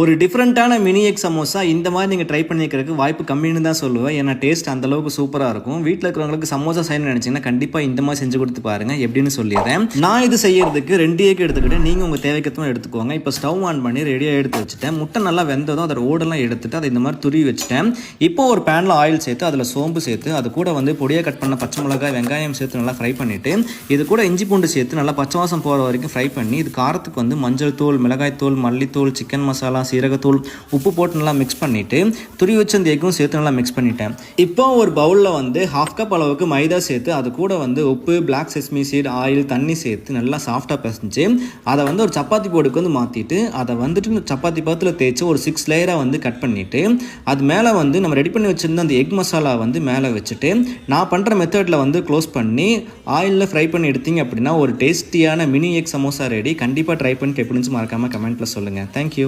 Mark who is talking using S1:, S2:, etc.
S1: ஒரு டிஃப்ரெண்ட்டான mini egg samosa இந்த மாதிரி நீங்கள் ட்ரை பண்ணிக்கிறதுக்கு வாய்ப்பு கம்மின்னு தான் சொல்லுவேன். ஏன்னா டேஸ்ட் அந்தளவுக்கு சூப்பராக இருக்கும். வீட்டில் இருக்கிறவங்களுக்கு சமோசா செய்யணும்னு நினச்சிங்கன்னா கண்டிப்பாக இந்த மாதிரி செஞ்சு கொடுத்து பாருங்கள். எப்படின்னு சொல்லிடுறேன். நான் இது செய்யறதுக்கு 2 எக் எடுத்துக்கிட்டு நீங்கள் உங்கள் தேவைக்கத்தமாக எடுத்துக்கோங்க. இப்போ ஸ்டவ் ஆன் பண்ணி ரெடியாக எடுத்து வச்சுட்டேன். முட்டை நல்லா வெந்ததும் அதோட ஓடெல்லாம் எடுத்துட்டு அதை இந்த மாதிரி துருவி வச்சுட்டேன். இப்போ ஒரு பேனில் ஆயில் சேர்த்து அதில் சோம்பு சேர்த்து அது கூட வந்து பொடியாக கட் பண்ண பச்சை மிளகாய் வெங்காயம் சேர்த்து நல்லா ஃப்ரை பண்ணிவிட்டு இது கூட இஞ்சி பூண்டு சேர்த்து நல்லா பச்சை வாசம் போகிற வரைக்கும் ஃப்ரை பண்ணி இது காரத்துக்கு வந்து மஞ்சள் தூள், மிளகாய் தூள், மல்லித்தூள், சிக்கன் மசாலா, சீரகத்தூள், உப்பு போட்டு நல்லா மிக்ஸ் பண்ணிவிட்டு துருவி வச்ச அந்த எக்கும் சேர்த்து நல்லா மிக்ஸ் பண்ணிட்டேன். இப்போ ஒரு பவுலில் வந்து 1/2 கப் அளவுக்கு மைதா சேர்த்து அது கூட வந்து உப்பு, பிளாக் செஸ்மி சீட், ஆயில், தண்ணி சேர்த்து நல்லா சாஃப்டாக பிசைஞ்சு அதை வந்து ஒரு சப்பாத்தி போர்டுக்கு வந்து மாற்றிட்டு அதை வந்துட்டு சப்பாத்தி பத்தில் தேய்ச்சி ஒரு 6 லேயராக வந்து கட் பண்ணிவிட்டு அது மேலே வந்து நம்ம ரெடி பண்ணி வச்சுருந்த அந்த எக் மசாலா வந்து மேலே வச்சுட்டு நான் பண்ணுற மெத்தடில் வந்து க்ளோஸ் பண்ணி ஆயிலில் ஃப்ரை பண்ணி எடுத்தீங்க அப்படின்னா ஒரு டேஸ்டியான மினி எக் சமோசா ரெடி. கண்டிப்பாக ட்ரை பண்ணிட்டு எப்படின்னு மறக்காமல் கமெண்ட்டில் சொல்லுங்கள். தேங்க்யூ.